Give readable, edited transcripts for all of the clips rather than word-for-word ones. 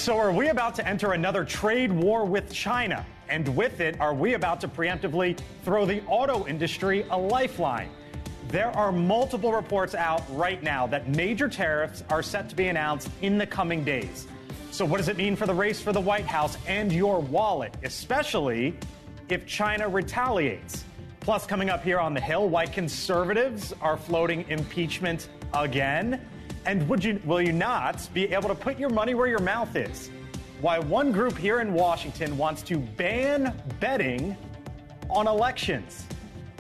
So are we about to enter another trade war with China? And with it, are we about to preemptively throw the auto industry a lifeline? There are multiple reports out right now that major tariffs are set to be announced in the coming days. So what does it mean for the race for the White House and your wallet, especially if China retaliates? Plus, coming up here on the Hill, why conservatives are floating impeachment again. And will you not be able to put your money where your mouth is? Why one group here in Washington wants to ban betting on elections.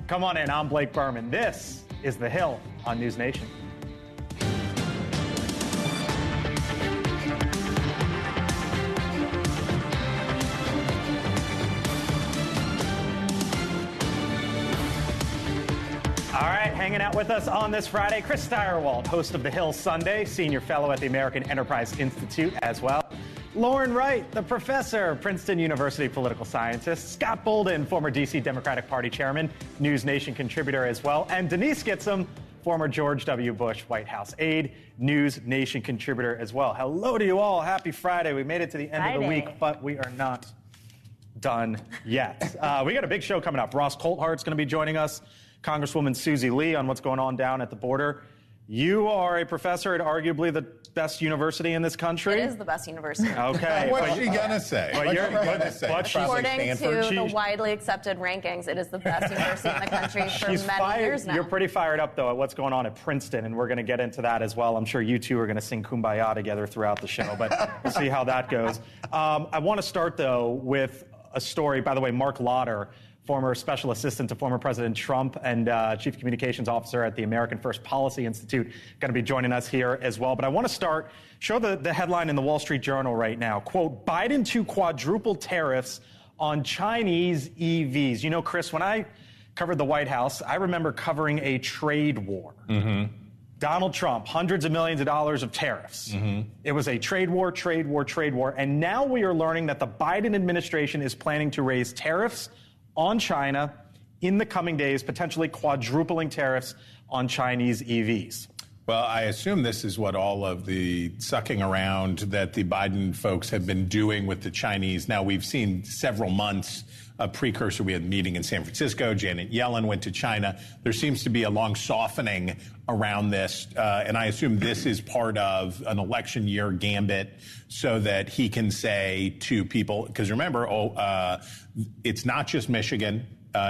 Come on in, I'm Blake Berman. This is The Hill on NewsNation. All right, hanging out with us on this Friday, Chris Steyerwalt, host of The Hill Sunday, senior fellow at the American Enterprise Institute as well. Lauren Wright, the professor, Princeton University political scientist. Scott Bolden, former D.C. Democratic Party chairman, NewsNation contributor as well. And Denise Gitsham, former George W. Bush White House aide, NewsNation contributor as well. Hello to you all. Happy Friday. We made it to the end of the week, but we are not done yet. We got a big show coming up. Ross Coulthart's going to be joining us. Congresswoman Susie Lee on what's going on down at the border. You are a professor at arguably the best university in this country. It is the best university. Okay. What's she going to say? According to the widely accepted rankings, it is the best university in the country for many years now. You're pretty fired up, though, at what's going on at Princeton, and we're going to get into that as well. I'm sure you two are going to sing Kumbaya together throughout the show, but we'll see how that goes. I want to start, though, with a story. By the way, Mark Lauder, former special assistant to former President Trump and chief communications officer at the American First Policy Institute, going to be joining us here as well. But I want to show the headline in the Wall Street Journal right now. Quote, Biden to quadruple tariffs on Chinese EVs. You know, Chris, when I covered the White House, I remember covering a trade war. Mm-hmm. Donald Trump, hundreds of millions of dollars of tariffs. Mm-hmm. It was a trade war. And now we are learning that the Biden administration is planning to raise tariffs on China in the coming days, potentially quadrupling tariffs on Chinese EVs. Well, I assume this is what all of the sucking around that the Biden folks have been doing with the Chinese. Now, we've seen several months of precursor. We had a meeting in San Francisco. Janet Yellen went to China. There seems to be a long softening around this. And I assume this is part of an election year gambit so that he can say to people, because remember, it's not just Michigan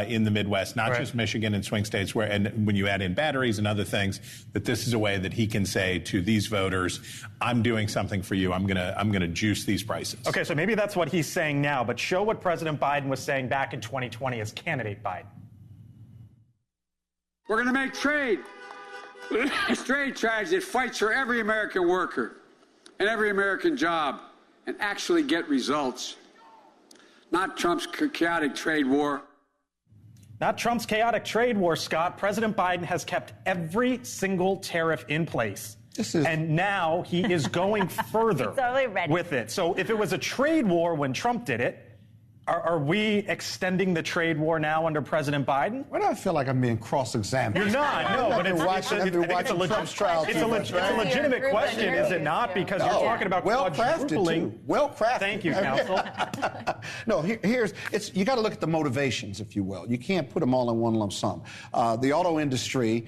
in the Midwest, not just Michigan and swing states, and when you add in batteries and other things, that this is a way that he can say to these voters, I'm doing something for you. I'm gonna juice these prices. Okay, so maybe that's what he's saying now, but show what President Biden was saying back in 2020 as candidate Biden. We're gonna make trade tribes that fights for every American worker and every American job and actually get results. Not Trump's chaotic trade war. Not Trump's chaotic trade war, Scott. President Biden has kept every single tariff in place. And now he is going further with it. So if it was a trade war when Trump did it, are we extending the trade war now under President Biden? Why do I feel like I'm being cross-examined? You're not, no, but it's a legitimate question, is it not? Because you're talking about quadrupling. Well-crafted. Thank you, counsel. No, you got to look at the motivations, if you will. You can't put them all in one lump sum. The auto industry,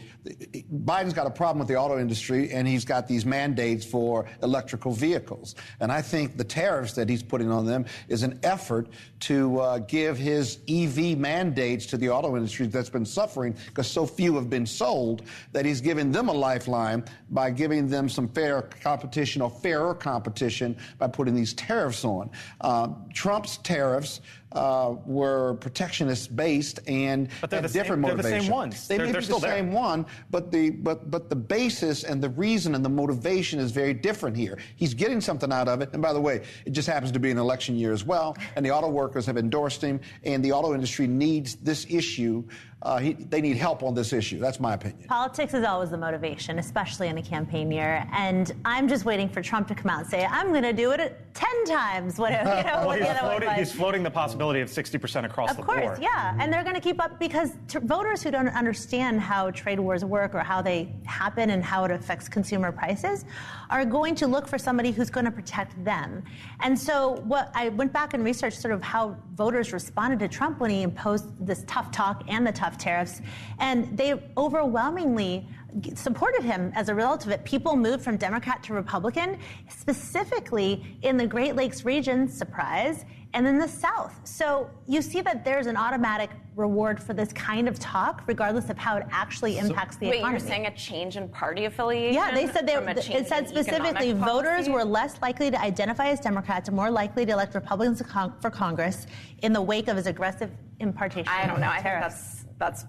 Biden's got a problem with the auto industry, and he's got these mandates for electrical vehicles. And I think the tariffs that he's putting on them is an effort to give his EV mandates to the auto industry that's been suffering because so few have been sold, that he's giving them a lifeline by giving them some fair competition or fairer competition by putting these tariffs on. Trump's tariffs were protectionist-based and had different motivations. They're the same ones. They may be the same one, but the basis and the reason and the motivation is very different here. He's getting something out of it. And by the way, it just happens to be an election year as well, and the auto workers have endorsed him, and the auto industry needs this issue they need help on this issue. That's my opinion. Politics is always the motivation, especially in a campaign year. And I'm just waiting for Trump to come out and say, I'm going to do it 10 times. He's floating the possibility of 60% across the board. Of course, yeah. And they're going to keep up because voters who don't understand how trade wars work or how they happen and how it affects consumer prices are going to look for somebody who's going to protect them. And so I went back and researched sort of how voters responded to Trump when he imposed this tough talk and the tough tariffs, and they overwhelmingly supported him as a result of it. People moved from Democrat to Republican, specifically in the Great Lakes region, surprise, and in the South. So you see that there's an automatic reward for this kind of talk, regardless of how it actually impacts the economy. Wait, you're saying a change in party affiliation? Yeah, they said it said specifically voters were less likely to identify as Democrats and more likely to elect Republicans for Congress in the wake of his aggressive impartation. I don't know. I think that's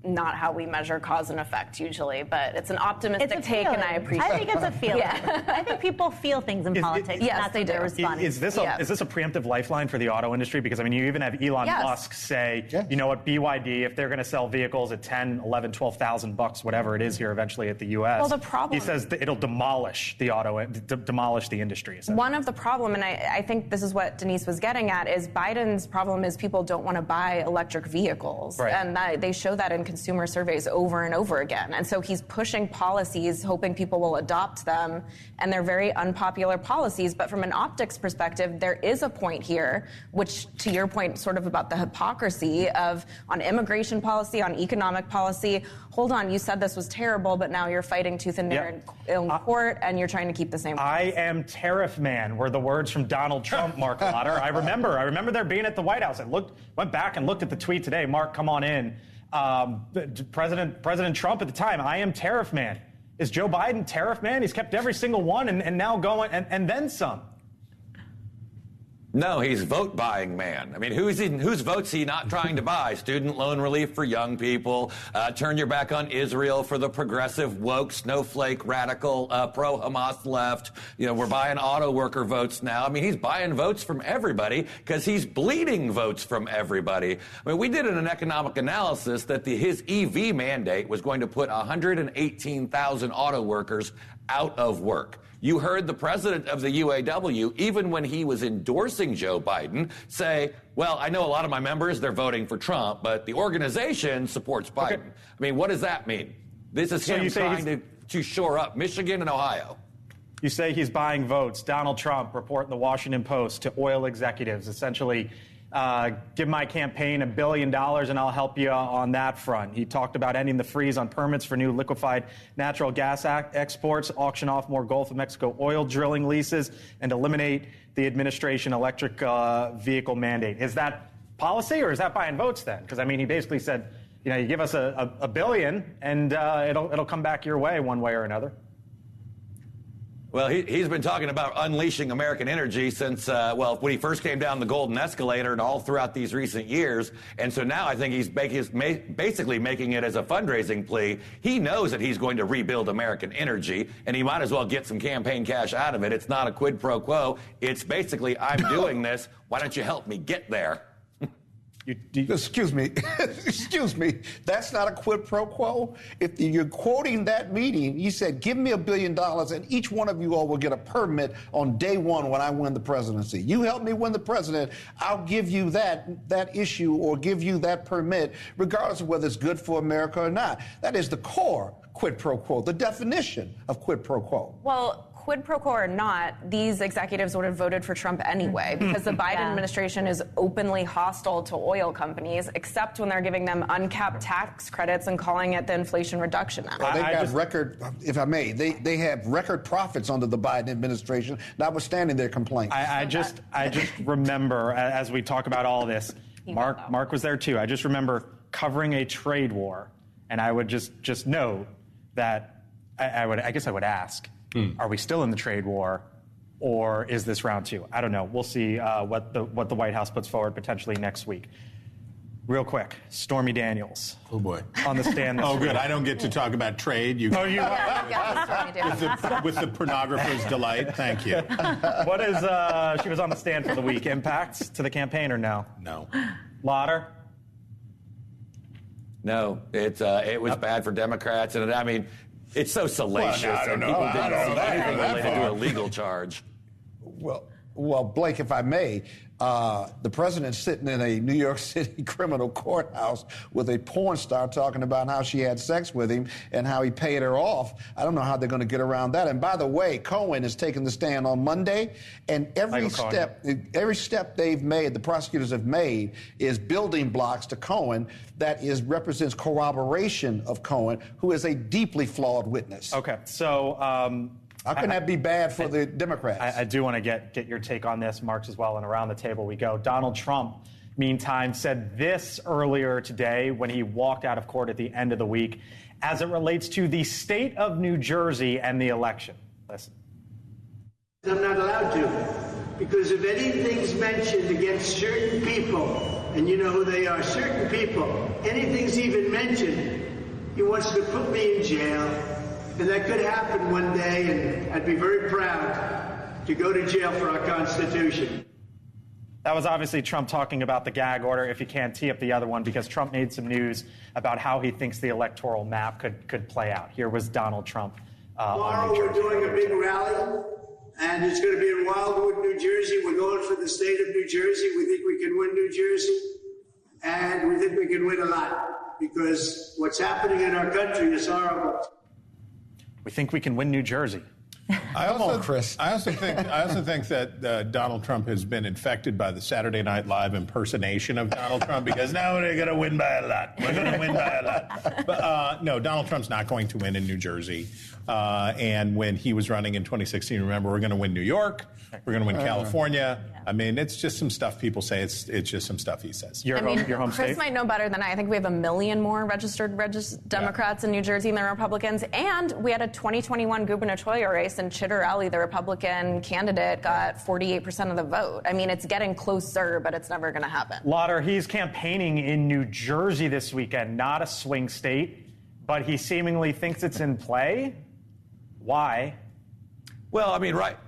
not how we measure cause and effect usually, but it's an optimistic take, and I appreciate it. I think it's a feeling. Yeah. I think people feel things in politics. Yes, they do. Is this a preemptive lifeline for the auto industry? Because, I mean, you even have Elon Musk say, you know what, BYD, if they're going to sell vehicles at $10,000, $11,000, $12,000, whatever it is here eventually at the U.S., well, the problem, he says it'll demolish the industry. One of the problem, and I think this is what Denise was getting at, is Biden's problem is people don't want to buy electric vehicles. Right. And they show that in consumer surveys over and over again. And so he's pushing policies, hoping people will adopt them, and they're very unpopular policies. But from an optics perspective, there is a point here, which, to your point, sort of about the hypocrisy of on immigration policy, on economic policy. Hold on, you said this was terrible, but now you're fighting tooth and nail in court, and you're trying to keep the same. I am tariff man were the words from Donald Trump, Mark Lauder. I remember there being at the White House. I went back and looked at the tweet today. Mark, come on in. President Trump at the time, I am tariff man. Is Joe Biden tariff man? He's kept every single one and now going and then some. No, he's vote buying man. I mean, whose votes he not trying to buy? Student loan relief for young people, turn your back on Israel for the progressive, woke, snowflake, radical, pro-Hamas left. You know, we're buying auto worker votes now. I mean, he's buying votes from everybody because he's bleeding votes from everybody. I mean, we did an economic analysis that his EV mandate was going to put 118,000 auto workers out of work. You heard the president of the UAW, even when he was endorsing Joe Biden, say, well, I know a lot of my members, they're voting for Trump, but the organization supports Biden. Okay. I mean, what does that mean? This is him trying to shore up Michigan and Ohio. You say he's buying votes. Donald Trump report in the Washington Post to oil executives, essentially, give my campaign $1 billion and I'll help you on that front. He talked about ending the freeze on permits for new liquefied natural gas exports, auction off more Gulf of Mexico oil drilling leases, and eliminate the administration electric vehicle mandate. Is that policy or is that buying votes then? Because, I mean, he basically said, you know, you give us a billion and it'll come back your way one way or another. Well, he's been talking about unleashing American energy since, when he first came down the golden escalator and all throughout these recent years. And so now I think he's basically making it as a fundraising plea. He knows that he's going to rebuild American energy, and he might as well get some campaign cash out of it. It's not a quid pro quo. It's basically, I'm doing this. Why don't you help me get there? Excuse me. Excuse me. That's not a quid pro quo. If you're quoting that meeting, you said, give me $1 billion and each one of you all will get a permit on day one when I win the presidency. You help me win the president, I'll give you that issue or give you that permit, regardless of whether it's good for America or not. That is the core quid pro quo, the definition of quid pro quo. Well, quid pro quo or not, these executives would have voted for Trump anyway because the Biden administration is openly hostile to oil companies, except when they're giving them uncapped tax credits and calling it the Inflation Reduction Act. Well, they have record, if I may, they have record profits under the Biden administration, notwithstanding their complaints. I just remember, as we talk about all this, Mark was there too. I just remember covering a trade war, and I would just note that I guess I would ask, are we still in the trade war, or is this round two? I don't know. We'll see what the White House puts forward potentially next week. Real quick, Stormy Daniels. Oh, boy. On the stand this week. Good. I don't get to talk about trade. You are? With the pornographer's delight. Thank you. What is, she was on the stand for the week. Impacts to the campaign or no? No. Lauder? No, it was bad for Democrats, and I mean, it's so salacious, and people didn't see anything related to a legal charge. Well, Blake, if I may, the president's sitting in a New York City criminal courthouse with a porn star talking about how she had sex with him and how he paid her off. I don't know how they're going to get around that. And by the way, Cohen is taking the stand on Monday, and every step they've made, the prosecutors have made, is building blocks to Cohen that represents corroboration of Cohen, who is a deeply flawed witness. Okay, so. How can that be bad for the Democrats? I do want to get your take on this, Marks, as well, and around the table we go. Donald Trump, meantime, said this earlier today when he walked out of court at the end of the week as it relates to the state of New Jersey and the election. Listen. I'm not allowed to, because if anything's mentioned against certain people, and you know who they are, certain people, anything's even mentioned, he wants to put me in jail. And that could happen one day, and I'd be very proud to go to jail for our Constitution. That was obviously Trump talking about the gag order, if you can't tee up the other one, because Trump made some news about how he thinks the electoral map could play out. Here was Donald Trump. Tomorrow we're doing a big rally, and it's going to be in Wildwood, New Jersey. We're going for the state of New Jersey. We think we can win New Jersey, and we think we can win a lot, because what's happening in our country is horrible. We think we can win New Jersey. I also think that Donald Trump has been infected by the Saturday Night Live impersonation of Donald Trump, because now we're going to win by a lot. We're going to win by a lot. But no, Donald Trump's not going to win in New Jersey. And when he was running in 2016, remember, we're going to win New York. We're going to win California. I mean, it's just some stuff people say. It's just some stuff he says. Your home Chris state? might know better than I think we have 1 million more registered Democrats in New Jersey than Republicans. And we had a 2021 gubernatorial race, and Chitterelli, the Republican candidate, got 48% of the vote. I mean, it's getting closer, but it's never going to happen. Lauder, he's campaigning in New Jersey this weekend, not a swing state, but he seemingly thinks it's in play. Why? Well, I mean, right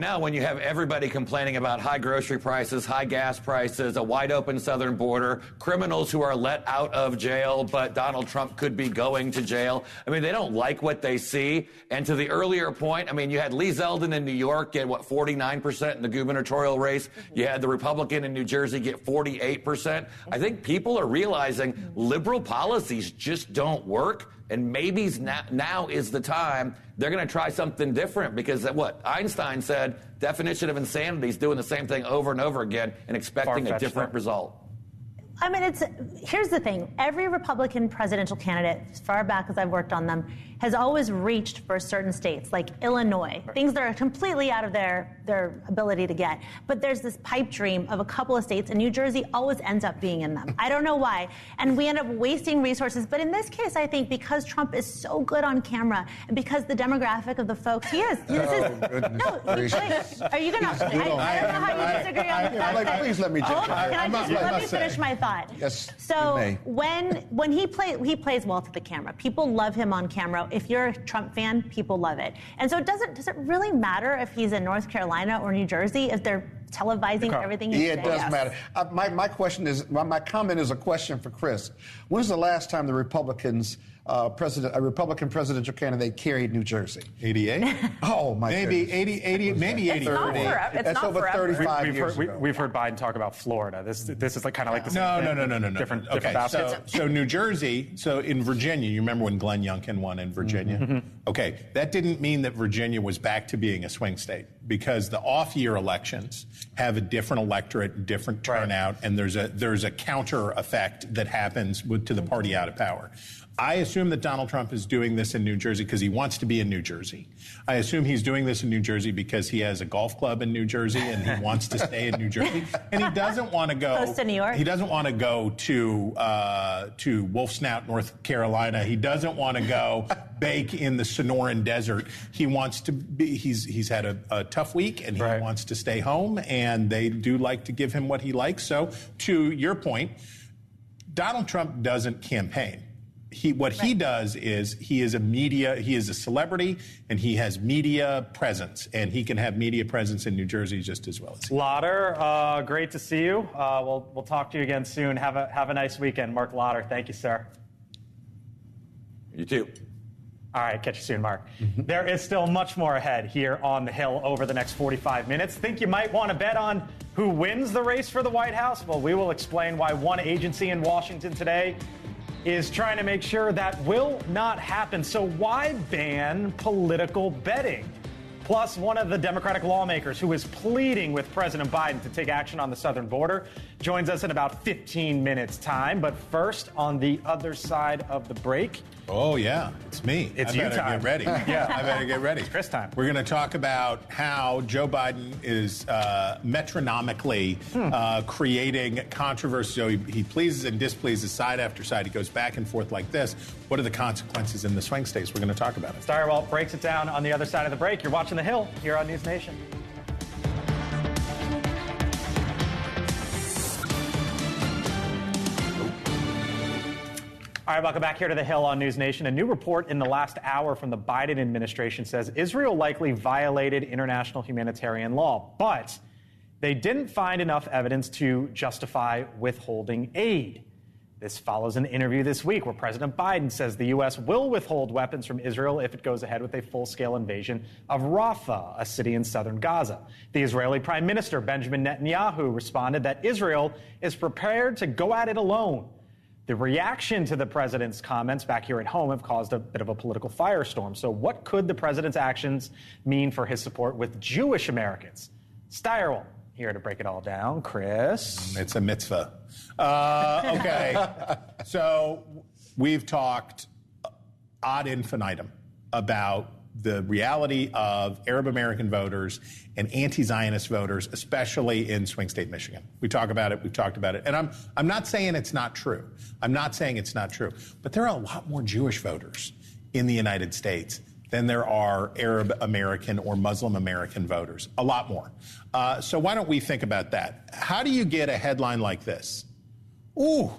now, when you have everybody complaining about high grocery prices, high gas prices, a wide open southern border, criminals who are let out of jail, but Donald Trump could be going to jail. I mean, they don't like what they see. And to the earlier point, I mean, you had Lee Zeldin in New York get, 49% in the gubernatorial race. You had the Republican in New Jersey get 48%. I think people are realizing liberal policies just don't work. And maybe now is the time they're going to try something different, because what Einstein said, definition of insanity is doing the same thing over and over again and expecting a different result. I mean, here's the thing. Every Republican presidential candidate, as far back as I've worked on them, has always reached for certain states, like Illinois, things that are completely out of their ability to get. But there's this pipe dream of a couple of states, and New Jersey always ends up being in them. I don't know why. And we end up wasting resources. But in this case, I think because Trump is so good on camera, and because the demographic of the folks he is. Are you going to? I don't know how you disagree on the fact that. Please let me judge. Let me finish my thought. Yes. So when he plays well to the camera, people love him on camera. If you're a Trump fan, people love it. And so does it really matter if he's in North Carolina or New Jersey, if they're televising everything he says? Yeah, it does matter. My question is, my comment is a question for Chris. When's the last time the Republican presidential candidate carried New Jersey? 88? Oh, my maybe goodness. 80, maybe 80. It's not over forever. 35 years ago. We've heard Biden talk about Florida. This is like kind of like the No. different Okay, baskets. so New Jersey, so in Virginia, you remember when Glenn Youngkin won in Virginia? Mm-hmm. Okay, that didn't mean that Virginia was back to being a swing state, because the off-year elections have a different electorate, different turnout, and there's a counter effect that happens to the party out of power. I assume that Donald Trump is doing this in New Jersey because he wants to be in New Jersey. I assume he's doing this in New Jersey because he has a golf club in New Jersey and he wants to stay in New Jersey. And he doesn't want to go close to New York. He doesn't want to go to Wolf Snout, North Carolina. He doesn't want to go bake in the Sonoran Desert. He wants to be. He's had a tough week and he wants to stay home. And they do like to give him what he likes. So to your point, Donald Trump doesn't campaign. he does is he is a celebrity, and he has media presence, and he can have media presence in New Jersey just as well as he. Lauder, great to see you. We'll talk to you again soon. Have a nice weekend, Mark Lauder. Thank you, sir. You too. All right, catch you soon, Mark. There is still much more ahead here on the Hill over the next 45 minutes. Think you might want to bet on who wins the race for the White House? Well, we will explain why one agency in Washington today is trying to make sure that will not happen. So why ban political betting? Plus, one of the Democratic lawmakers who is pleading with President Biden to take action on the southern border joins us in about 15 minutes' time. But first, on the other side of the break. Oh, yeah, it's me. It's I better get ready. Yeah, I better get ready. It's Chris time. We're going to talk about how Joe Biden is metronomically creating controversy. So he pleases and displeases side after side. He goes back and forth like this. What are the consequences in the swing states? We're going to talk about it. Steyerwalt breaks it down on the other side of the break. You're watching The Hill here on NewsNation. All right, welcome back here to The Hill on NewsNation. A new report in the last hour from the Biden administration says Israel likely violated international humanitarian law, but they didn't find enough evidence to justify withholding aid. This follows an interview this week where President Biden says the U.S. will withhold weapons from Israel if it goes ahead with a full-scale invasion of Rafah, a city in southern Gaza. The Israeli Prime Minister, Benjamin Netanyahu, responded that Israel is prepared to go at it alone. The reaction to the president's comments back here at home have caused a bit of a political firestorm. So what could the president's actions mean for his support with Jewish Americans? Steyerwalt here to break it all down. Chris? It's a mitzvah. Okay. So we've talked ad infinitum about the reality of Arab American voters and anti-Zionist voters, especially in swing state Michigan. We talk about it. We've talked about it. And I'm not saying it's not true. I'm not saying it's not true. But there are a lot more Jewish voters in the United States than there are Arab American or Muslim American voters. A lot more. So why don't we think about that? How do you get a headline like this? Ooh,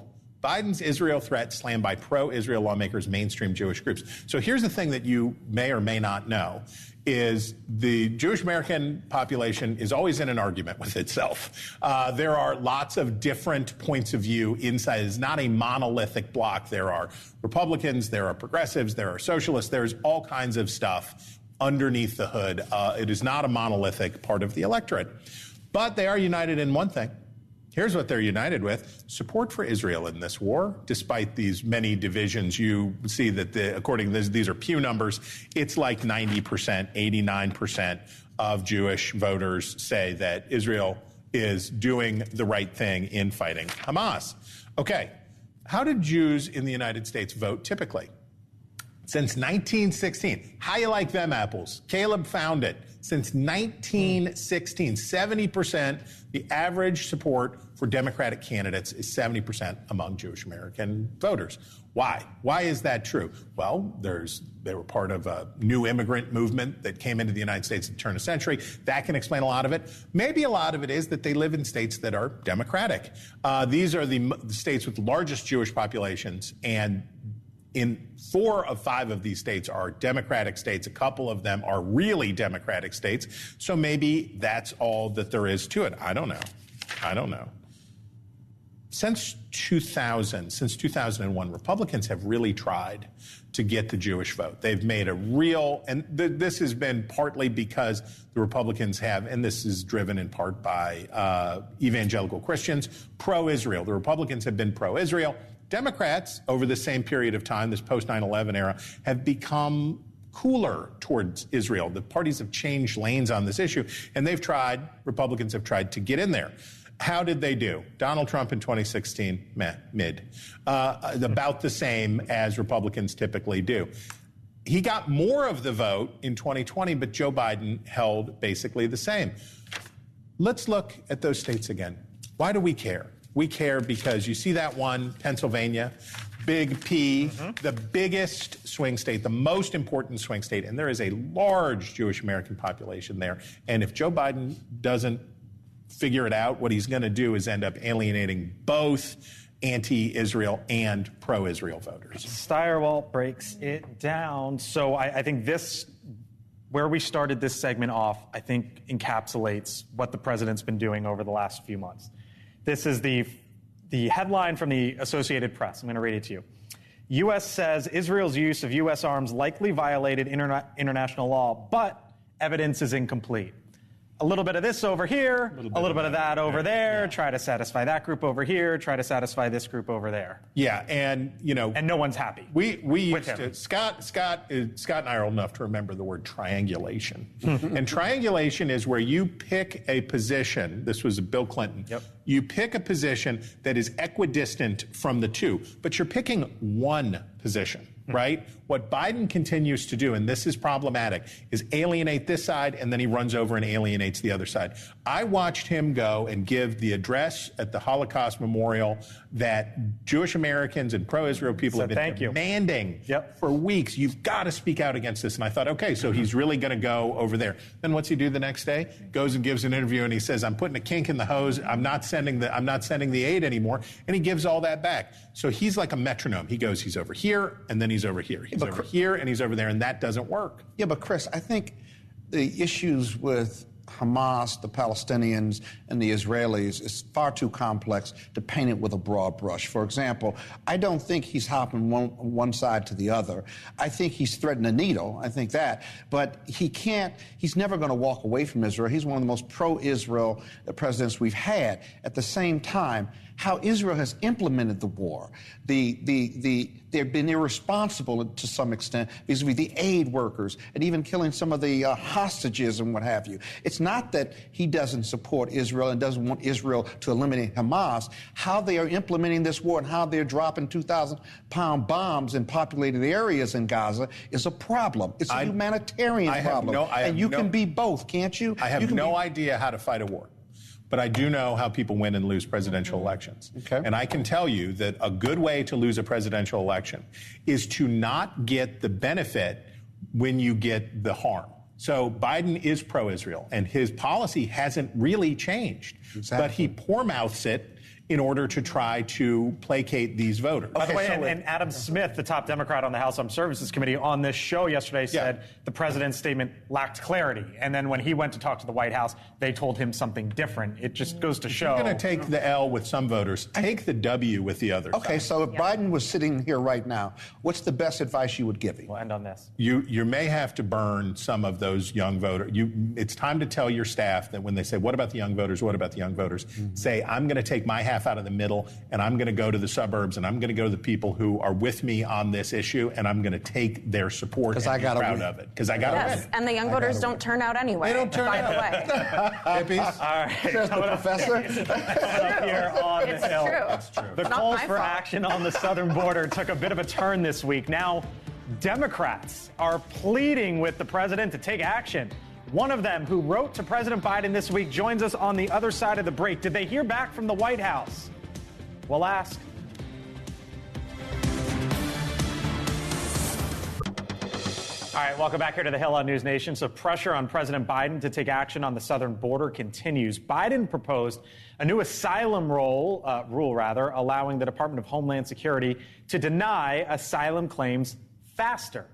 Biden's Israel threat slammed by pro-Israel lawmakers, mainstream Jewish groups. So here's the thing that you may or may not know, is the Jewish American population is always in an argument with itself. There are lots of different points of view inside. It's not a monolithic block. There are Republicans, there are progressives, there are socialists. There's all kinds of stuff underneath the hood. It is not a monolithic part of the electorate. But they are united in one thing. Here's what they're united with: support for Israel in this war. Despite these many divisions, you see that according to these are Pew numbers, it's like 90%, 89% of Jewish voters say that Israel is doing the right thing in fighting Hamas. Okay, how did Jews in the United States vote typically? Since 1916. How you like them apples? Caleb found it. Since 1916, 70%, the average support for Democratic candidates is 70% among Jewish American voters. Why? Why is that true? Well, they were part of a new immigrant movement that came into the United States at the turn of the century. That can explain a lot of it. Maybe a lot of it is that they live in states that are Democratic. These are the states with the largest Jewish populations, and in 4 of 5 of these states are Democratic states. A couple of them are really Democratic states. So maybe that's all that there is to it. I don't know. Since 2001, Republicans have really tried to get the Jewish vote. They've made a real, and this has been partly because the Republicans have, and this is driven in part by evangelical Christians, pro-Israel. The Republicans have been pro-Israel. Democrats, over the same period of time, this post-9/11 era, have become cooler towards Israel. The parties have changed lanes on this issue, and Republicans have tried to get in there. How did they do? Donald Trump in 2016, mid. About the same as Republicans typically do. He got more of the vote in 2020, but Joe Biden held basically the same. Let's look at those states again. Why do we care? We care because you see that one, Pennsylvania, Big P, the biggest swing state, the most important swing state, and there is a large Jewish American population there. And if Joe Biden doesn't figure it out, what he's going to do is end up alienating both anti-Israel and pro-Israel voters. Steyerwalt breaks it down. So I think this, where we started this segment off, I think encapsulates what the president's been doing over the last few months. This is the headline from the Associated Press. I'm going to read it to you. U.S. says Israel's use of U.S. arms likely violated international law, but evidence is incomplete. A little bit of this over here, a little bit of that over there, try to satisfy that group over here, try to satisfy this group over there. Yeah, and and no one's happy. We used to, Scott and I are old enough to remember the word triangulation. And triangulation is where you pick a position. This was Bill Clinton. Yep. You pick a position that is equidistant from the two, but you're picking one position. Right? What Biden continues to do, and this is problematic, is alienate this side, and then he runs over and alienates the other side. I watched him go and give the address at the Holocaust Memorial that Jewish Americans and pro-Israel people have been demanding for weeks. You've got to speak out against this. And I thought, okay, so he's really going to go over there. Then what's he do the next day? Goes and gives an interview, and he says, I'm putting a kink in the hose. I'm not sending the aid anymore. And he gives all that back. So he's like a metronome. He goes, he's over here, and then he's over here. He's over here, and he's over there, and that doesn't work. Yeah, but Chris, I think the issues with Hamas, the Palestinians, and the Israelis is far too complex to paint it with a broad brush. For example, I don't think he's hopping one side to the other. I think he's threading a needle. I think that. But he's never going to walk away from Israel. He's one of the most pro-Israel presidents we've had. At the same time, how Israel has implemented the war. They've been irresponsible to some extent vis-a-vis the aid workers and even killing some of the hostages and what have you. It's not that he doesn't support Israel and doesn't want Israel to eliminate Hamas. How they are implementing this war and how they're dropping 2,000-pound bombs in populated areas in Gaza is a problem. It's a humanitarian problem. And you can be both, can't you? I have no idea how to fight a war. But I do know how people win and lose presidential elections. Okay. And I can tell you that a good way to lose a presidential election is to not get the benefit when you get the harm. So Biden is pro-Israel, and his policy hasn't really changed. Exactly. But he poor-mouths it in order to try to placate these voters. By the way, and Adam Smith, the top Democrat on the House Armed Services Committee, on this show yesterday said the president's statement lacked clarity. And then when he went to talk to the White House, they told him something different. It just goes to show. You're going to take the L with some voters. Take the W with the others. Okay, so if Biden was sitting here right now, what's the best advice you would give him? We'll end on this. You may have to burn some of those young voters. It's time to tell your staff that when they say, what about the young voters, what about the young voters, say, I'm going to take my half out of the middle, and I'm going to go to the suburbs, and I'm going to go to the people who are with me on this issue, and I'm going to take their support and be proud of it. Because I got to win. And the young voters don't turn out anyway. They don't turn out. By the way. Hippies. All right. There's the professor. Here on the Hill. That's true. The calls for action on the southern border took a bit of a turn this week. Now, Democrats are pleading with the president to take action. One of them, who wrote to President Biden this week, joins us on the other side of the break. Did they hear back from the White House? We'll ask. All right, welcome back here to the Hill on NewsNation. So pressure on President Biden to take action on the southern border continues. Biden proposed a new asylum rule, allowing the Department of Homeland Security to deny asylum claims faster.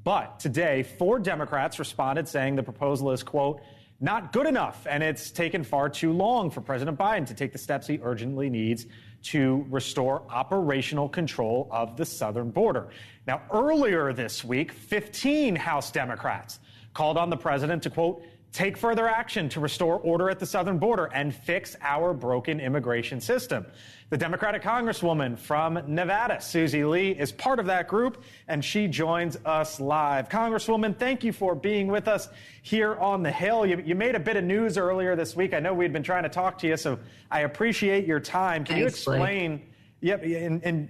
But today, 4 Democrats responded saying the proposal is, quote, not good enough, and it's taken far too long for President Biden to take the steps he urgently needs to restore operational control of the southern border. Now, earlier this week, 15 House Democrats called on the president to, quote, take further action to restore order at the southern border and fix our broken immigration system. The Democratic Congresswoman from Nevada, Susie Lee, is part of that group, and she joins us live. Congresswoman, thank you for being with us here on the Hill. You made a bit of news earlier this week. I know we'd been trying to talk to you, so I appreciate your time. Can you explain? Yep, and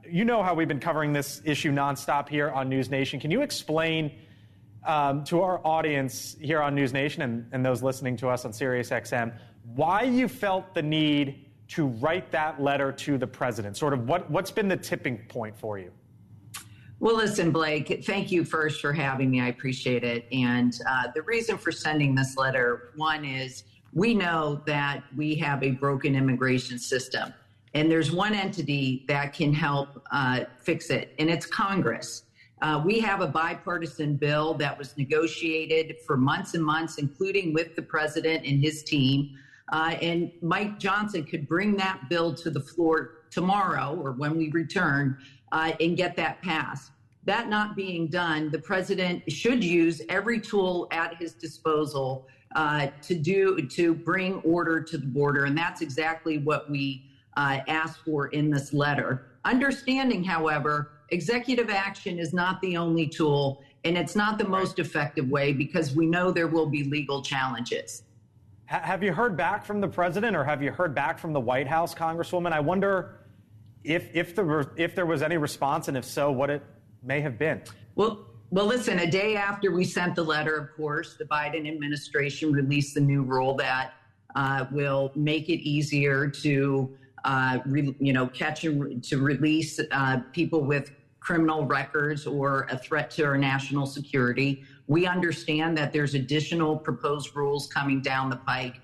you know how we've been covering this issue nonstop here on NewsNation. Can you explain to our audience here on NewsNation and those listening to us on SiriusXM why you felt the need to write that letter to the president? Sort of what's been the tipping point for you? Well, listen, Blake, thank you first for having me. I appreciate it. And the reason for sending this letter, one is we know that we have a broken immigration system. And there's one entity that can help fix it, and it's Congress. We have a bipartisan bill that was negotiated for months and months, including with the president and his team. And Mike Johnson could bring that bill to the floor tomorrow or when we return and get that passed. That not being done, the president should use every tool at his disposal to bring order to the border. And that's exactly what we asked for in this letter. Understanding, however, executive action is not the only tool, and it's not the most effective way because we know there will be legal challenges. Have you heard back from the president, or have you heard back from the White House, Congresswoman? I wonder if there was any response, and if so, what it may have been. Well, listen, a day after we sent the letter, of course, the Biden administration released the new rule that will make it easier to catch and to release people with criminal records or a threat to our national security. We understand that there's additional proposed rules coming down the pike.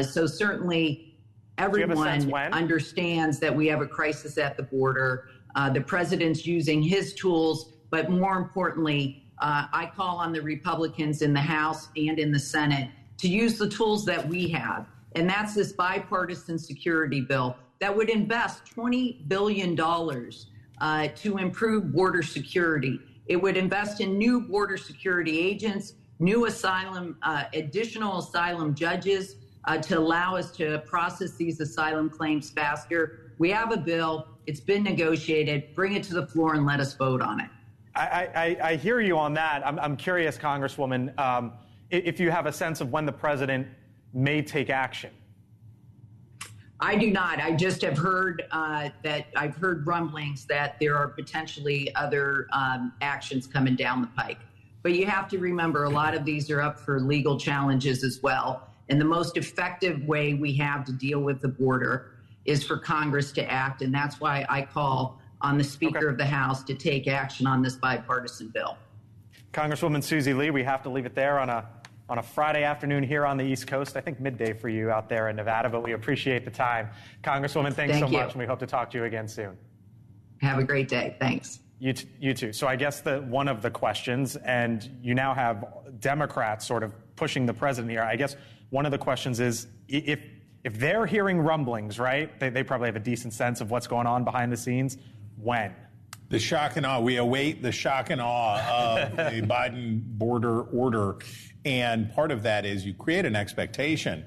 So certainly everyone understands that we have a crisis at the border. The president's using his tools, but more importantly, I call on the Republicans in the House and in the Senate to use the tools that we have. And that's this bipartisan security bill that would invest $20 billion to improve border security. It would invest in new border security agents, new additional asylum judges to allow us to process these asylum claims faster. We have a bill. It's been negotiated. Bring it to the floor and let us vote on it. I hear you on that. I'm curious, Congresswoman, if you have a sense of when the president may take action. I do not. I just have heard that I've heard rumblings that there are potentially other actions coming down the pike. But you have to remember, a lot of these are up for legal challenges as well. And the most effective way we have to deal with the border is for Congress to act. And that's why I call on the Speaker of the House to take action on this bipartisan bill. Congresswoman Susie Lee, we have to leave it there on a Friday afternoon here on the East Coast. I think midday for you out there in Nevada, but we appreciate the time. Congresswoman, thanks so much, and we hope to talk to you again soon. Have a great day. Thanks. You too. So I guess one of the questions, and you now have Democrats sort of pushing the president here. I guess one of the questions is if they're hearing rumblings, right, they probably have a decent sense of what's going on behind the scenes. When? The shock and awe. We await the shock and awe of the Biden border order. And part of that is you create an expectation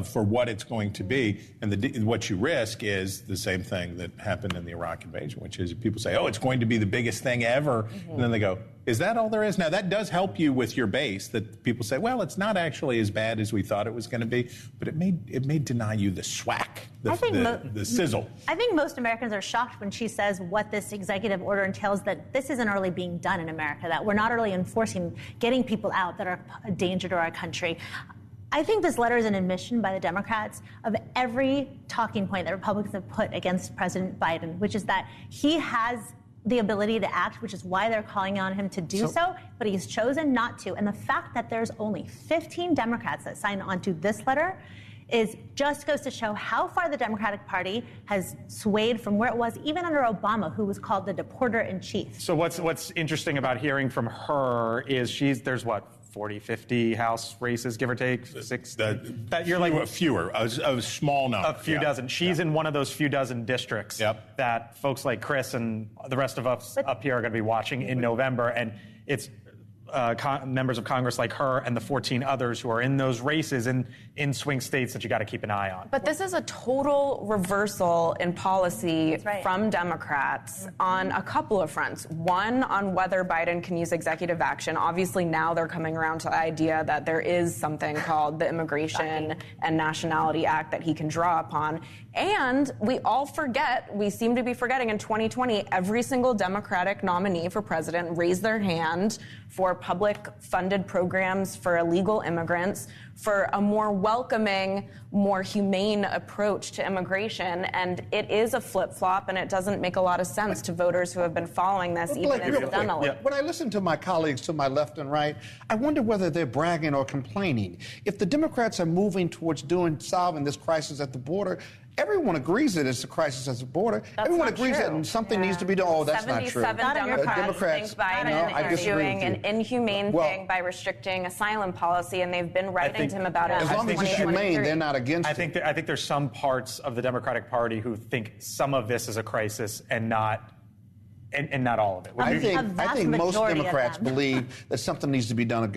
for what it's going to be. And what you risk is the same thing that happened in the Iraq invasion, which is people say, oh, it's going to be the biggest thing ever. Mm-hmm. And then they go, is that all there is? Now, that does help you with your base, that people say, well, it's not actually as bad as we thought it was going to be. But it may deny you the swack, the sizzle. I think most Americans are shocked when she says what this executive order entails, that this isn't really being done in America, that we're not really enforcing getting people out that are a danger to our country. I think this letter is an admission by the Democrats of every talking point that Republicans have put against President Biden, which is that he has the ability to act, which is why they're calling on him to do so, but he's chosen not to. And the fact that there's only 15 Democrats that signed on to this letter just goes to show how far the Democratic Party has swayed from where it was even under Obama, who was called the deporter-in-chief. So what's interesting about hearing from her is there's 40, 50 House races, give or take, 6. You're like fewer, a small number. A few dozen. She's in one of those few dozen districts that folks like Chris and the rest of us up here are going to be watching in November. And it's members of Congress like her and the 14 others who are in those races in swing states that you got to keep an eye on. But this is a total reversal in policy from Democrats on a couple of fronts. One, on whether Biden can use executive action. Obviously, now they're coming around to the idea that there is something called the Immigration and Nationality Act that he can draw upon. And we seem to be forgetting in 2020, every single Democratic nominee for president raised their hand for public funded programs for illegal immigrants, for a more welcoming, more humane approach to immigration. And it is a flip-flop, and it doesn't make a lot of sense to voters who have been following this, even incidentally. When I listen to my colleagues to my left and right, I wonder whether they're bragging or complaining. If the Democrats are moving towards solving this crisis at the border, everyone agrees that it's a crisis at the border. Everyone agrees that something needs to be done. Oh, that's not true. 77 Democrats think Biden is doing an inhumane thing by restricting asylum policy, and they've been writing to him about it. As long as it's humane, they're not against it. I think there's some parts of the Democratic Party who think some of this is a crisis and not all of it. I think most Democrats believe that something needs to be done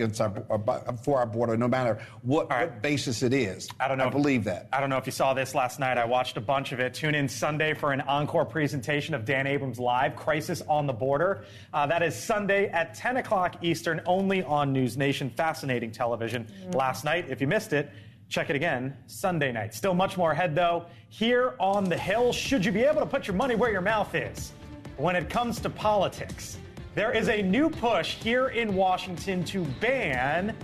for our border, no matter what basis it is. I believe that. I don't know if you saw this last night. I watched a bunch of it. Tune in Sunday for an encore presentation of Dan Abrams Live, Crisis on the Border. That is Sunday at 10 o'clock Eastern, only on NewsNation. Fascinating television. Last night, if you missed it, check it again Sunday night. Still much more ahead, though. Here on the Hill, should you be able to put your money where your mouth is when it comes to politics? There is a new push here in Washington to ban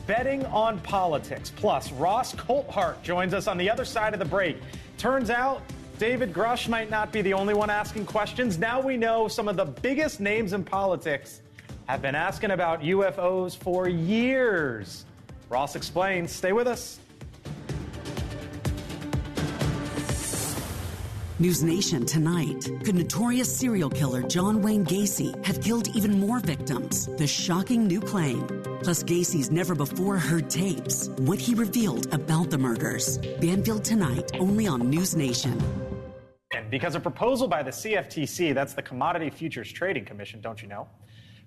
betting on politics. Plus, Ross Coulthart joins us on the other side of the break. Turns out David Grush might not be the only one asking questions. Now we know some of the biggest names in politics have been asking about UFOs for years. Ross explains. Stay with us. NewsNation tonight. Could notorious serial killer John Wayne Gacy have killed even more victims? The shocking new claim. Plus Gacy's never-before-heard tapes. What he revealed about the murders. Banfield tonight, only on NewsNation. And because a proposal by the CFTC, that's the Commodity Futures Trading Commission, don't you know,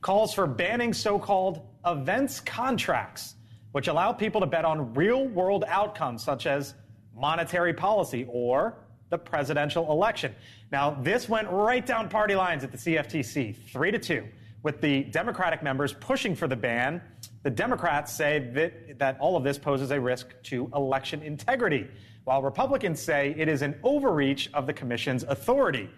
calls for banning so-called events contracts, which allow people to bet on real-world outcomes such as monetary policy or the presidential election. Now, this went right down party lines at the CFTC, 3-2, with the Democratic members pushing for the ban. The Democrats say that all of this poses a risk to election integrity, while Republicans say it is an overreach of the commission's authority.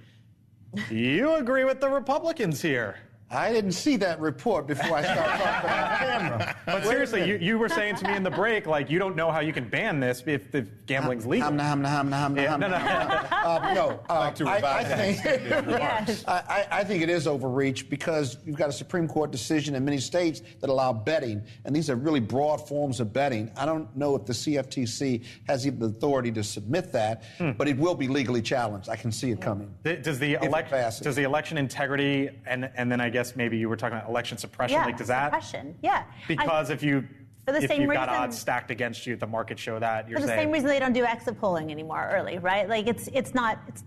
Do you agree with the Republicans here? I didn't see that report before I started talking on camera. But seriously, you were saying to me in the break, like, you don't know how you can ban this if the gambling's legal. No. I think it is overreach because you've got a Supreme Court decision in many states that allow betting, and these are really broad forms of betting. I don't know if the CFTC has even the authority to submit that, but it will be legally challenged. I can see it coming. Does the election integrity and then I guess maybe you were talking about election suppression. Yeah, like, does that? Suppression, yeah. Because if you've reason, got odds stacked against you, the market show that. You're for the saying, same reason they don't do exit polling anymore early, right? Like it's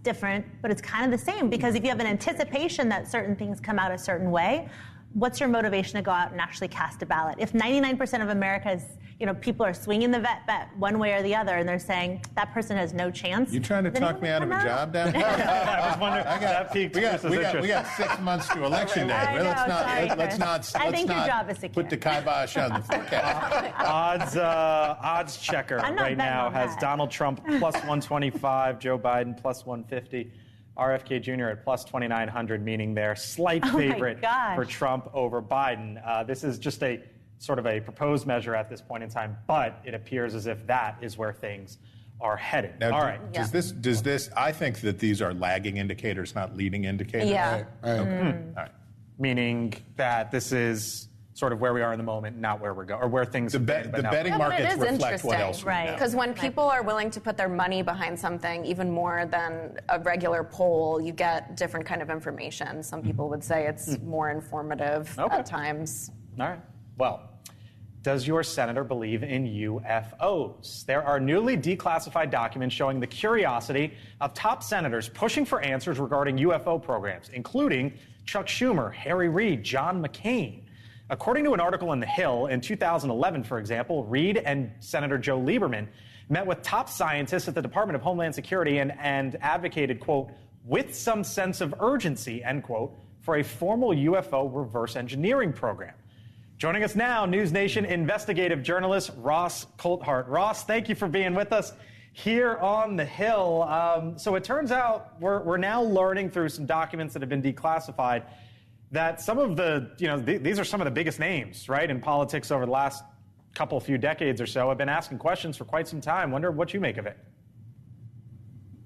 different, but it's kind of the same because if you have an anticipation that certain things come out a certain way, what's your motivation to go out and actually cast a ballot? If 99% of America's, people are swinging the bet one way or the other, and they're saying that person has no chance. You trying to talk me out of a job down there? I was wondering. That piqued we got 6 months to election day. Let's not your job is to put the kibosh on the forecast. Odds checker right now has Donald Trump plus 125, Joe Biden plus 150. RFK Jr. at plus 2,900, meaning they're slight favorite for Trump over Biden. This is just a sort of a proposed measure at this point in time, but it appears as if that is where things are headed. Now, all right. Does this? I think that these are lagging indicators, not leading indicators. Yeah. Right. Okay. All right. Meaning that this is sort of where we are in the moment, not where we're going, or where things. The betting markets reflect what else, right? Because when people are willing to put their money behind something, even more than a regular poll, you get different kind of information. Some people would say it's more informative at times. All right. Well, does your senator believe in UFOs? There are newly declassified documents showing the curiosity of top senators pushing for answers regarding UFO programs, including Chuck Schumer, Harry Reid, John McCain. According to an article in The Hill, in 2011, for example, Reid and Senator Joe Lieberman met with top scientists at the Department of Homeland Security and advocated, quote, with some sense of urgency, end quote, for a formal UFO reverse engineering program. Joining us now, NewsNation investigative journalist Ross Coulthart. Ross, thank you for being with us here on The Hill. So it turns out we're now learning through some documents that have been declassified that some of the, these are some of the biggest names, right, in politics over the last few decades or so have been asking questions for quite some time. Wonder what you make of it.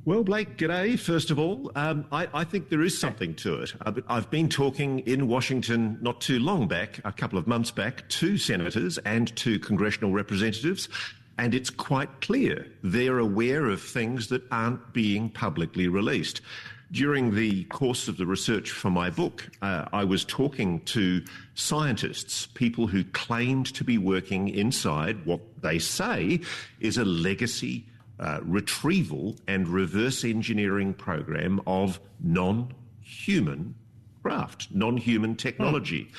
Well, Blake, g'day. First of all, I think there is something to it. I've been talking in Washington not too long back, a couple of months back, to senators and to congressional representatives, and it's quite clear they're aware of things that aren't being publicly released. During the course of the research for my book, I was talking to scientists, people who claimed to be working inside what they say is a legacy retrieval and reverse engineering program of non-human craft, non-human technology.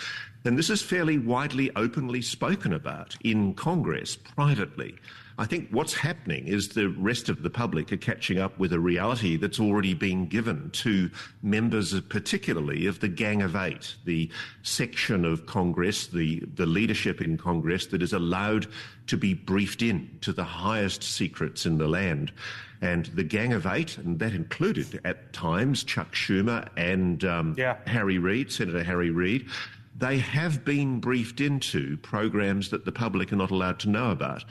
And this is fairly widely, openly spoken about in Congress, privately. I think what's happening is the rest of the public are catching up with a reality that's already been given to members, particularly of the Gang of Eight, the section of Congress, the leadership in Congress that is allowed to be briefed in to the highest secrets in the land. And the Gang of Eight, and that included at times Chuck Schumer and Harry Reid, Senator Harry Reid, they have been briefed into programs that the public are not allowed to know about.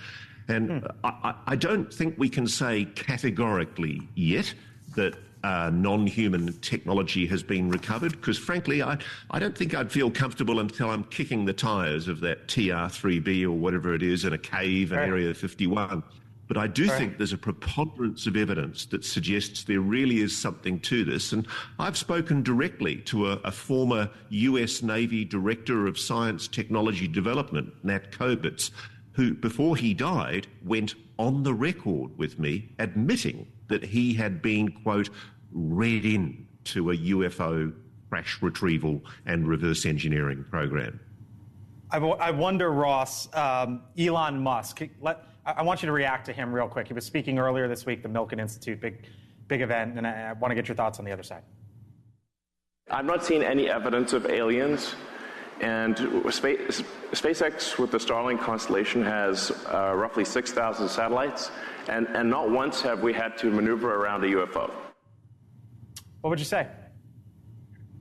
And I don't think we can say categorically yet that non-human technology has been recovered, because frankly, I don't think I'd feel comfortable until I'm kicking the tyres of that TR-3B or whatever it is in a cave in Area 51. But I do think there's a preponderance of evidence that suggests there really is something to this. And I've spoken directly to a former US Navy Director of Science Technology Development, Nat Kobitz, who, before he died, went on the record with me admitting that he had been, quote, read in to a UFO crash retrieval and reverse engineering program. I wonder, Ross, Elon Musk, I want you to react to him real quick. He was speaking earlier this week, the Milken Institute, big event, and I want to get your thoughts on the other side. I've not seen any evidence of aliens. And SpaceX with the Starlink constellation has roughly 6,000 satellites, and not once have we had to maneuver around a UFO. What would you say?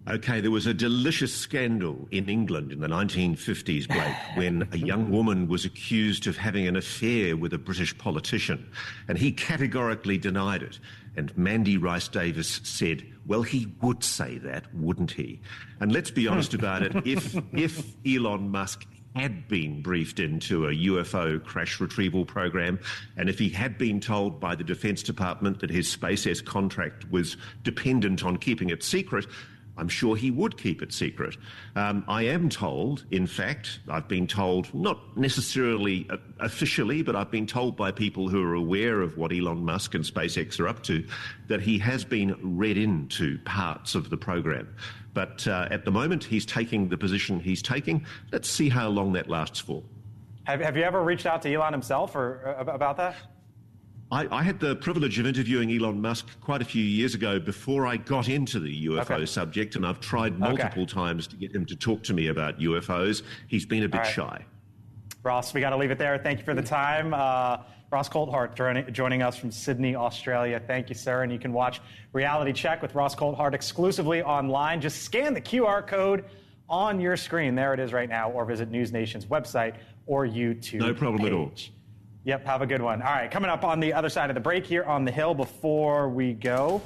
Okay, there was a delicious scandal in England in the 1950s, Blake, when a young woman was accused of having an affair with a British politician, and he categorically denied it. And Mandy Rice Davis said, well, he would say that, wouldn't he? And let's be honest about it, if Elon Musk had been briefed into a UFO crash retrieval program, and if he had been told by the Defense Department that his SpaceX contract was dependent on keeping it secret, I'm sure he would keep it secret. I am told, in fact, I've been told, not necessarily officially, but I've been told by people who are aware of what Elon Musk and SpaceX are up to, that he has been read into parts of the program. But at the moment, he's taking the position he's taking. Let's see how long that lasts for. Have you ever reached out to Elon himself or about that? I had the privilege of interviewing Elon Musk quite a few years ago before I got into the UFO subject, and I've tried multiple times to get him to talk to me about UFOs. He's been a bit shy. Ross, we got to leave it there. Thank you for the time. Ross Coulthart joining us from Sydney, Australia. Thank you, sir. And you can watch Reality Check with Ross Coulthart exclusively online. Just scan the QR code on your screen. There it is right now, or visit NewsNation's website or YouTube No problem page. at all. Yep, have a good one. All right, coming up on the other side of the break here on the Hill, before we go,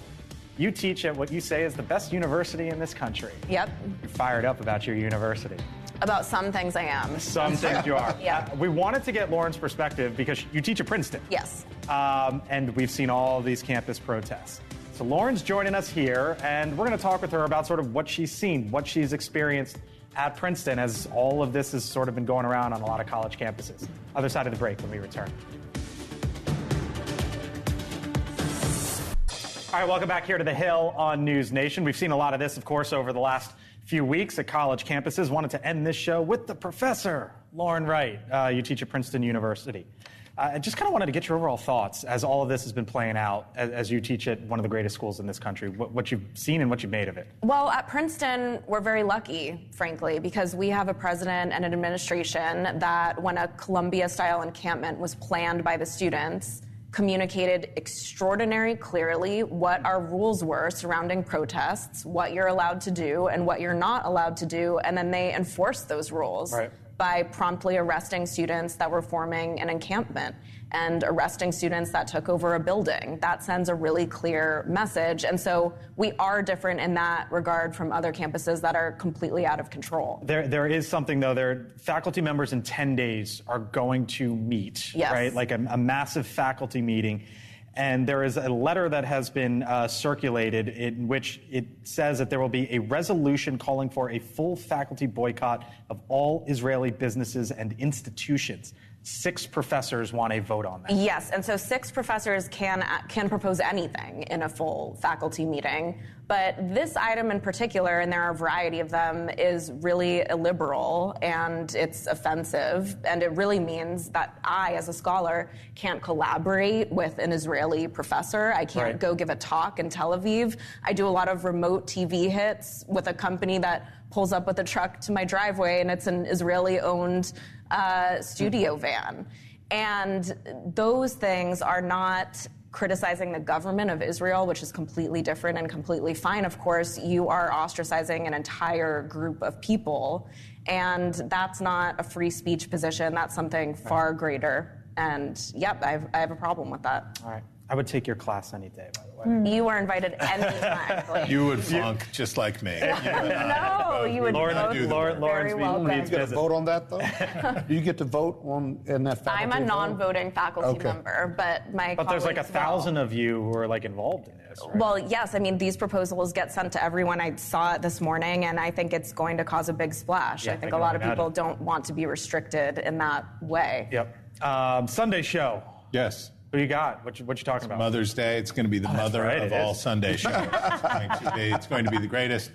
you teach at what you say is the best university in this country. Yep. You're fired up about your university. About some things I am. Some things you are. Yeah. We wanted to get Lauren's perspective because you teach at Princeton. Yes. And we've seen all these campus protests. So Lauren's joining us here, and we're going to talk with her about sort of what she's seen, what she's experienced at Princeton, as all of this has sort of been going around on a lot of college campuses. Other side of the break when we return. All right, welcome back here to the Hill on News Nation. We've seen a lot of this, of course, over the last few weeks at college campuses. Wanted to end this show with the professor, Lauren Wright. You teach at Princeton University. I just kind of wanted to get your overall thoughts as all of this has been playing out, as you teach at one of the greatest schools in this country, what you've seen and what you've made of it. Well, at Princeton, we're very lucky, frankly, because we have a president and an administration that, when a Columbia-style encampment was planned by the students, communicated extraordinarily clearly what our rules were surrounding protests, what you're allowed to do and what you're not allowed to do, and then they enforced those rules. Right. by promptly arresting students that were forming an encampment and arresting students that took over a building. That sends a really clear message. And so we are different in that regard from other campuses that are completely out of control. There is something, though. Faculty members in 10 days are going to meet, yes. right? Like a massive faculty meeting. And there is a letter that has been circulated in which it says that there will be a resolution calling for a full faculty boycott of all Israeli businesses and institutions. 6 professors want a vote on that. Yes, and so 6 professors can propose anything in a full faculty meeting. But this item in particular, and there are a variety of them, is really illiberal and it's offensive. And it really means that I, as a scholar, can't collaborate with an Israeli professor. I can't go give a talk in Tel Aviv. I do a lot of remote TV hits with a company that pulls up with a truck to my driveway, and it's an Israeli-owned studio van. And those things are not criticizing the government of Israel, which is completely different and completely fine. Of course, you are ostracizing an entire group of people, and that's not a free speech position. That's something far greater. And yep, I have a problem with that. All right. I would take your class any day, by the way. You are invited anytime. You would flunk just like me. No, you would Lawrence needs you get to vote on that, though? Do you get to vote in that faculty? I'm a non-voting faculty member, but my But there's like 1,000 of you who are like involved in this, right? Well, yes. I mean, these proposals get sent to everyone. I saw it this morning, and I think it's going to cause a big splash. Yeah, I think a lot of people don't want to be restricted in that way. Yep. Sunday show. Yes. Who you got? What you talking about? Mother's Day. It's going to be the mother of all Sunday shows. It's going to be the greatest.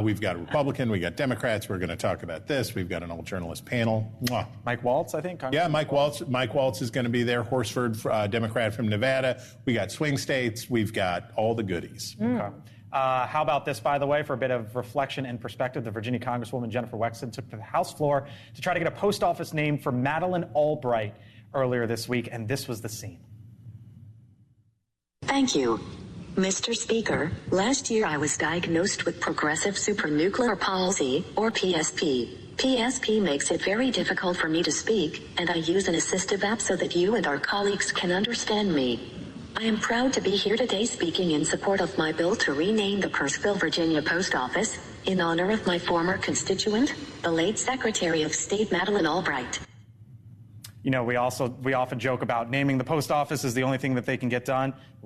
We've got a Republican. We got Democrats. We're going to talk about this. We've got an old journalist panel. Mwah. Mike Waltz, I think. Yeah, Mike Waltz. Mike Waltz is going to be there. Horsford, Democrat from Nevada. We got swing states. We've got all the goodies. Okay. How about this, by the way, for a bit of reflection and perspective? The Virginia Congresswoman Jennifer Wexton took to the House floor to try to get a post office named for Madeleine Albright earlier this week, and this was the scene. Thank you, Mr. Speaker. Last year I was diagnosed with progressive supranuclear palsy, or PSP. PSP makes it very difficult for me to speak, and I use an assistive app so that you and our colleagues can understand me. I am proud to be here today speaking in support of my bill to rename the Purcellville, Virginia Post Office in honor of my former constituent, the late Secretary of State Madeleine Albright. You know, we often joke about naming the post office is the only thing that they can get done.